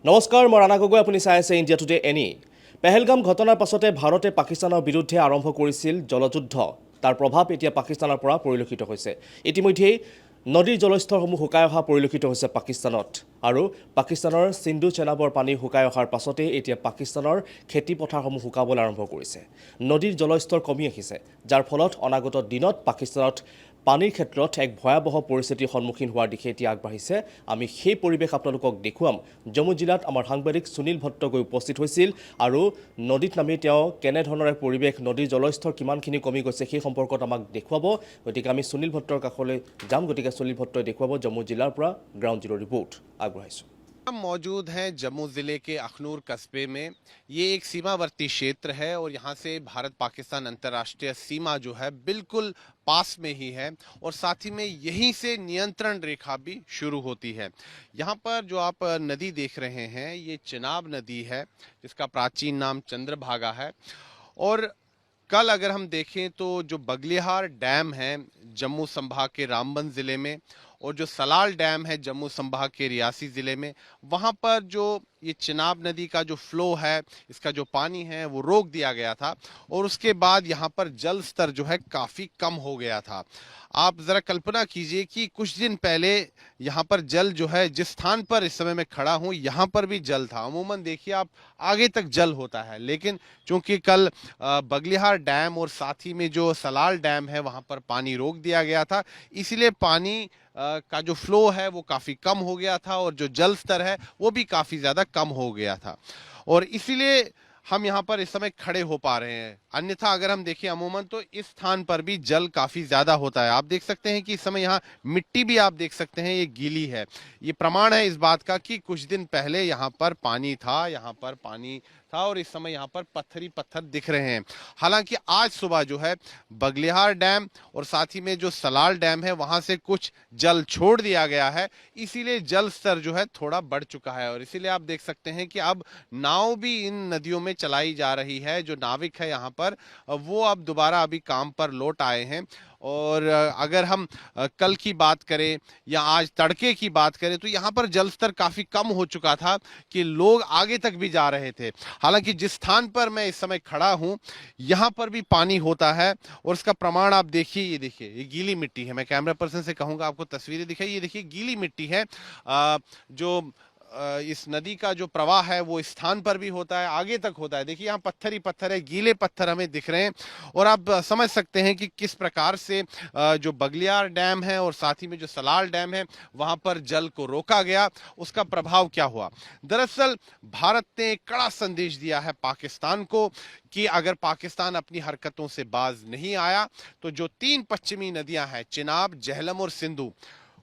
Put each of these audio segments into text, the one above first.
নমস্কাৰ মই ৰাণা গগৈ আপুনি চাই আছে ইণ্ডিয়া টুডে এনি পেহেলগাম ঘটনাৰ পাছতে ভাৰতে পাকিস্তানৰ বিৰুদ্ধে আৰম্ভ কৰিছিল জলযুদ্ধ তাৰ প্ৰভাৱ এতিয়া পাকিস্তানৰ পৰা পৰিলক্ষিত হৈছে ইতিমধ্যে নদীৰ জলস্তৰসমূহ শুকাই অহা পৰিলক্ষিত হৈছে পাকিস্তানত আৰু পাকিস্তানৰ সিন্ধু চেনাবৰ পানী শুকাই অহাৰ পাছতে এতিয়া পাকিস্তানৰ খেতি পথাৰসমূহ শুকাবলৈ আৰম্ভ কৰিছে নদীৰ জলস্তৰ কমি আহিছে যাৰ ফলত অনাগত দিনত পাকিস্তানত পানীৰ ক্ষেত্ৰত এক ভয়াবহ পৰিস্থিতিৰ সন্মুখীন হোৱাৰ দিশে এতিয়া আগবাঢ়িছে আমি সেই পৰিৱেশ আপোনালোকক দেখুৱাম জম্মু জিলাত আমাৰ সাংবাদিক সুনীল ভট্ট গৈ উপস্থিত হৈছিল আৰু নদীত নামি তেওঁ কেনে ধৰণৰ পৰিৱেশ নদীৰ জলস্তৰ কিমানখিনি কমি গৈছে সেই সম্পৰ্কত আমাক দেখুৱাব গতিকে আমি সুনীল ভট্টৰ কাষলৈ যাম গতিকে সুনীল ভট্টই দেখুৱাব জম্মু জিলাৰ পৰা গ্ৰাউণ্ড জিৰ' ৰিপৰ্ট আগবঢ়াইছোঁ हम मौजूद हैं जम्मू ज़िले के अखनूर कस्बे में। ये एक सीमावर्ती क्षेत्र है और यहाँ से भारत पाकिस्तान अंतर्राष्ट्रीय सीमा जो है बिल्कुल पास में ही है और साथ ही में यहीं से नियंत्रण रेखा भी शुरू होती है। यहाँ पर जो आप नदी देख रहे हैं ये चिनाब नदी है जिसका प्राचीन नाम चंद्रभागा है। और कल अगर हम देखें तो जो बगलिहार डैम है जम्मू संभाग के रामबन ज़िले में और जो सलाल डैम है जम्मू संभाग के रियासी ज़िले में, वहाँ पर जो ये चिनाब नदी का जो फ्लो है इसका जो पानी है वो रोक दिया गया था और उसके बाद यहाँ पर जल स्तर जो है काफ़ी कम हो गया था। आप ज़रा कल्पना कीजिए कि कुछ दिन पहले यहाँ पर जल जो है जिस स्थान पर इस समय मैं खड़ा हूँ यहाँ पर भी जल था। अमूमन देखिए आप आगे तक जल होता है, लेकिन चूंकि कल बगलिहार डैम और साथ ही में जो सलाल डैम है वहाँ पर पानी रोक दिया गया था, इसलिए पानी का जो फ्लो है वो काफ़ी कम हो गया था और जो जल स्तर है वो भी काफ़ी ज़्यादा कम हो गया था और इसीलिए हम यहाँ पर इस समय खड़े हो पा रहे हैं। अन्यथा अगर हम देखें अमूमन तो इस स्थान पर भी जल काफ़ी ज़्यादा होता है। आप देख सकते हैं कि इस समय यहाँ मिट्टी भी आप देख सकते हैं ये गीली है। ये प्रमाण है इस बात का कि कुछ दिन पहले यहाँ पर पानी था, यहाँ पर पानी था और इस समय यहाँ पर पत्थर ही पत्थर दिख रहे हैं। हालांकि आज सुबह जो है बगलिहार डैम और साथ ही में जो सलाल डैम है वहाँ से कुछ जल छोड़ दिया गया है, इसीलिए जल स्तर जो है थोड़ा बढ़ चुका है और इसीलिए आप देख सकते हैं कि अब नाव भी इन नदियों में चलाई जा रही है। जो नाविक है यहाँ पर वो अब दोबारा अभी काम पर लौट आए हैं। और अगर हम कल की बात करें या आज तड़के की बात करें तो यहाँ पर जल स्तर काफ़ी कम हो चुका था कि लोग आगे तक भी जा रहे थे। हालांकि जिस स्थान पर मैं इस समय खड़ा हूँ यहाँ पर भी पानी होता है और इसका प्रमाण आप देखिए, ये देखिए ये गीली मिट्टी है। मैं कैमरा पर्सन से कहूँगा आपको तस्वीरें दिखाई, ये देखिए गीली मिट्टी है। जो इस नदी का जो प्रवाह है वो स्थान पर भी होता है, आगे तक होता है। देखिए यहाँ पत्थर ही पत्थर है, गीले पत्थर हमें दिख रहे हैं और आप समझ सकते हैं कि किस प्रकार से जो बगलियार डैम है और साथ ही में जो सलाल डैम है वहाँ पर जल को रोका गया, उसका प्रभाव क्या हुआ। दरअसल भारत ने कड़ा संदेश दिया है पाकिस्तान को कि अगर पाकिस्तान अपनी हरकतों से बाज नहीं आया तो जो 3 पश्चिमी नदियां हैं चिनाब, झेलम और सिंधु,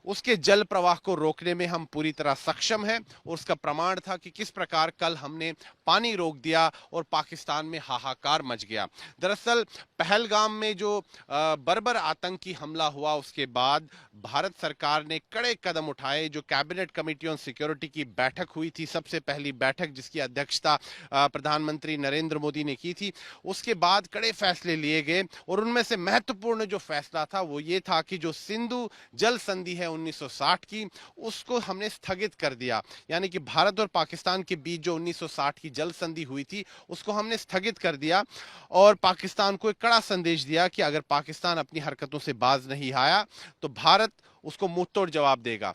उसके जल प्रवाह को रोकने में हम पूरी तरह सक्षम हैं। और उसका प्रमाण था कि किस प्रकार कल हमने पानी रोक दिया और पाकिस्तान में हाहाकार मच गया। दरअसल पहलगाम में जो बर्बर आतंकी हमला हुआ उसके बाद भारत सरकार ने कड़े कदम उठाए। जो कैबिनेट कमेटी ऑन सिक्योरिटी की बैठक हुई थी, सबसे पहली बैठक जिसकी अध्यक्षता प्रधानमंत्री नरेंद्र मोदी ने की थी, उसके बाद कड़े फैसले लिए गए और उनमें से महत्वपूर्ण जो फैसला था वो ये था कि जो सिंधु जल संधि है 1960 की, उसको हमने स्थगित कर दिया। यानी कि भारत और पाकिस्तान के बीच जो 1960 की जल संधि हुई थी उसको हमने स्थगित कर दिया और पाकिस्तान को एक कड़ा संदेश दिया कि अगर पाकिस्तान अपनी हरकतों से बाज नहीं आया तो भारत उसको मुंहतोड़ जवाब देगा।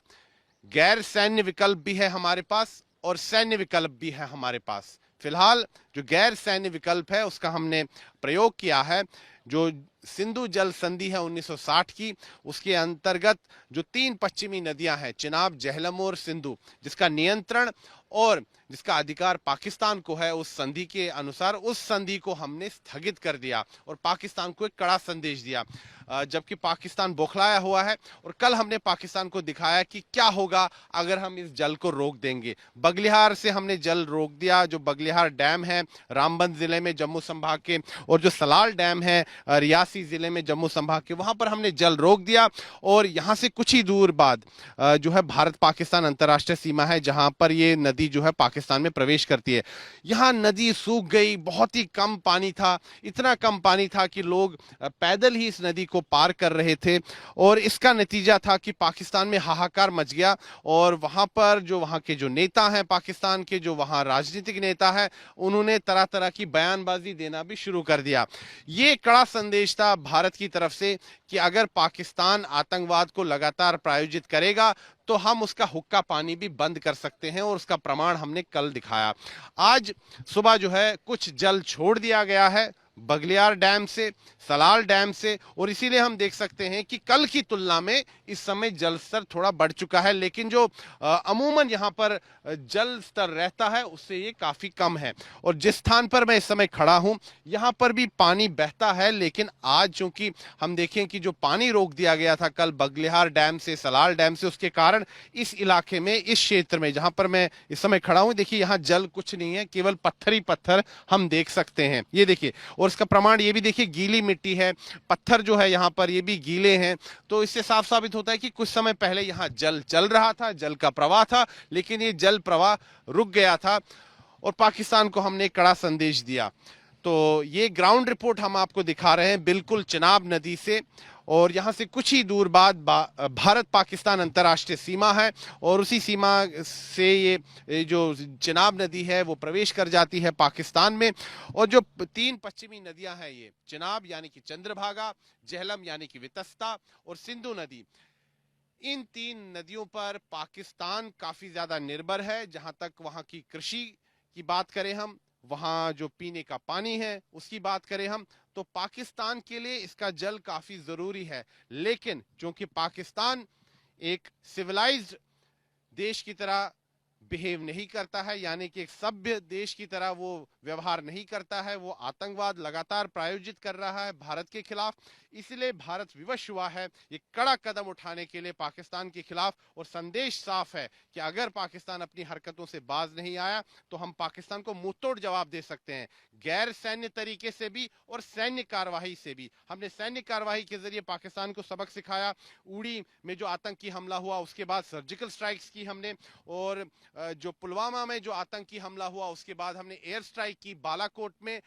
गैर सैन्य विकल्प भी है हमारे पास और सैन्य विकल्प भी है हमारे पास। फिलहाल जो गैर सैन्य विकल्प है उसका हमने प्रयोग किया है। जो सिंधु जल संधि है 1960 की, उसके अंतर्गत जो 3 पश्चिमी नदियां हैं चिनाब, झेलम और सिंधु, जिसका नियंत्रण और जिसका अधिकार पाकिस्तान को है, उस संधि के अनुसार उस संधि को हमने स्थगित कर दिया और पाकिस्तान को एक कड़ा संदेश दिया। जबकि पाकिस्तान बौखलाया हुआ है और कल हमने पाकिस्तान को दिखाया कि क्या होगा अगर हम इस जल को रोक देंगे। बगलिहार से हमने जल रोक दिया। जो बगलिहार डैम है रामबन जिले में जम्मू संभाग के, और जो सलाल डैम है रियासी ज़िले में जम्मू संभाग के, वहाँ पर हमने जल रोक दिया और यहाँ से कुछ ही दूर बाद जो है भारत पाकिस्तान अंतर्राष्ट्रीय सीमा है, जहाँ पर ये नदी जो है पाकिस्तान में प्रवेश करती है। यहाँ नदी सूख गई, बहुत ही कम पानी था, इतना कम पानी था कि लोग पैदल ही इस नदी को पार कर रहे थे और इसका नतीजा था कि पाकिस्तान में हाहाकार मच गया और वहाँ पर जो वहाँ के जो नेता हैं पाकिस्तान के, जो वहाँ राजनीतिक नेता है, उन्होंने तरह तरह की बयानबाजी देना भी शुरू कर दिया। ये कड़ा संदेश था भारत की तरफ से कि अगर पाकिस्तान आतंकवाद को लगातार प्रायोजित करेगा तो हम उसका हुक्का पानी भी बंद कर सकते हैं और उसका प्रमाण हमने कल दिखाया। आज सुबह जो है कुछ जल छोड़ दिया गया है बगलियार डैम से, सलाल डैम से, और इसीलिए हम देख सकते हैं कि कल की तुलना में इस समय जल स्तर थोड़ा बढ़ चुका है, लेकिन जो अमूमन यहाँ पर जल स्तर रहता है उससे ये काफी कम है। और जिस स्थान पर मैं इस समय खड़ा हूँ यहाँ पर भी पानी बहता है, लेकिन आज चूंकि हम देखें कि जो पानी रोक दिया गया था कल बगलिहार डैम से, सलाल डैम से, उसके कारण इस इलाके में, इस क्षेत्र में जहां पर मैं इस समय खड़ा हूं, देखिए यहाँ जल कुछ नहीं है, केवल पत्थर ही पत्थर हम देख सकते हैं। ये देखिए, और इसका प्रमाण ये भी देखिए, गीली मिट्टी है, पत्थर जो है यहाँ पर ये भी गीले हैं। तो इससे साफ साबित होता है कि कुछ समय पहले यहाँ जल चल रहा था, जल का प्रवाह था, लेकिन ये जल प्रवाह रुक गया था और पाकिस्तान को हमने कड़ा संदेश दिया। तो ये ग्राउंड रिपोर्ट हम आपको दिखा रहे हैं बिल्कुल चिनाब नदी से, और यहाँ से कुछ ही दूर बाद भारत पाकिस्तान अंतर्राष्ट्रीय सीमा है और उसी सीमा से ये जो चिनाब नदी है वो प्रवेश कर जाती है पाकिस्तान में। और जो तीन पश्चिमी नदियां हैं, ये चिनाब यानी कि चंद्रभागा, जेहलम यानी कि वितस्ता और सिंधु नदी, इन तीन नदियों पर पाकिस्तान काफी ज्यादा निर्भर है। जहां तक वहां की कृषि की बात करें हम, वहां जो पीने का पानी है उसकी बात करें हम, तो पाकिस्तान के लिए इसका जल काफी जरूरी है। लेकिन क्योंकि पाकिस्तान एक सिविलाइज्ड देश की तरह बिहेव नहीं करता है, यानी कि एक सभ्य देश की तरह वो व्यवहार नहीं करता है, वो आतंकवाद लगातार प्रायोजित कर रहा है भारत के खिलाफ, इसलिए भारत विवश हुआ है ये कड़ा कदम उठाने के लिए पाकिस्तान के खिलाफ। और संदेश साफ है कि अगर पाकिस्तान अपनी हरकतों से बाज नहीं आया तो हम पाकिस्तान को मुंहतोड़ जवाब दे सकते हैं, गैर सैन्य तरीके से भी और सैन्य कार्यवाही से भी। हमने सैन्य कार्यवाही के जरिए पाकिस्तान को सबक सिखाया, उड़ी में जो आतंकी हमला हुआ उसके बाद सर्जिकल स्ट्राइक्स की हमने, और जो पुलवामा में जो आतंकी हमला हुआ उसके बाद हमने एयर स्ट्राइक की बालाकोट में।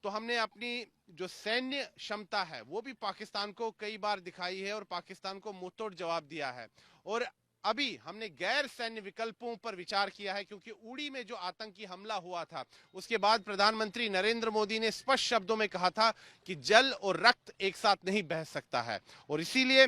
तो हमने अपनी जो सैन्य क्षमता है वो भी पाकिस्तान को कई बार दिखाई है और पाकिस्तान को मुंहतोड़ जवाब दिया है। और अभी हमने गैर सैन्य विकल्पों पर विचार किया है, क्योंकि उड़ी में जो आतंकी हमला हुआ था उसके बाद प्रधानमंत्री नरेंद्र मोदी ने स्पष्ट शब्दों में कहा था कि जल और रक्त एक साथ नहीं बह सकता है। और इसीलिए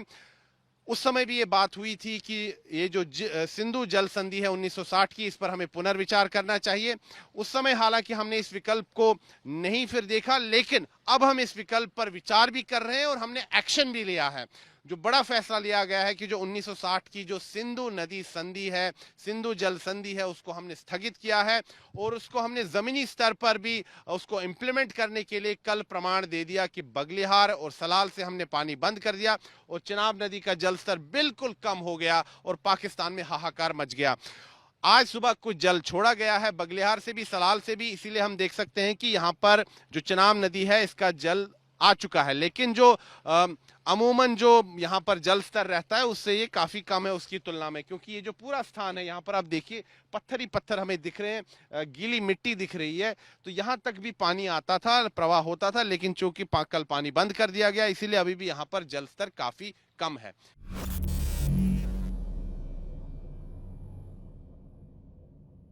उस समय भी ये बात हुई थी कि ये जो सिंधु जल संधि है 1960 की, इस पर हमें पुनर्विचार करना चाहिए। उस समय हालांकि हमने इस विकल्प को नहीं फिर देखा, लेकिन अब हम इस विकल्प पर विचार भी कर रहे हैं और हमने एक्शन भी लिया है। जो बड़ा फैसला लिया गया है कि जो 1960 की जो सिंधु नदी संधि है, सिंधु जल संधि है, उसको हमने स्थगित किया है और उसको हमने जमीनी स्तर पर भी उसको इंप्लीमेंट करने के लिए कल प्रमाण दे दिया कि बगलिहार और सलाल से हमने पानी बंद कर दिया और चिनाब नदी का जल स्तर बिल्कुल कम हो गया और पाकिस्तान में हाहाकार मच गया। आज सुबह कुछ जल छोड़ा गया है बगलिहार से भी, सलाल से भी, इसीलिए हम देख सकते हैं कि यहाँ पर जो चिनाब नदी है इसका जल आ चुका है। लेकिन जो अमूमन जो यहाँ पर जल स्तर रहता है उससे ये काफी कम है उसकी तुलना में, क्योंकि ये जो पूरा स्थान है यहाँ पर आप देखिए पत्थर ही पत्थर हमें दिख रहे हैं, गीली मिट्टी दिख रही है। तो यहाँ तक भी पानी आता था, प्रवाह होता था, लेकिन चूंकि कल पानी बंद कर दिया गया इसीलिए अभी भी यहाँ पर जल स्तर काफी कम है।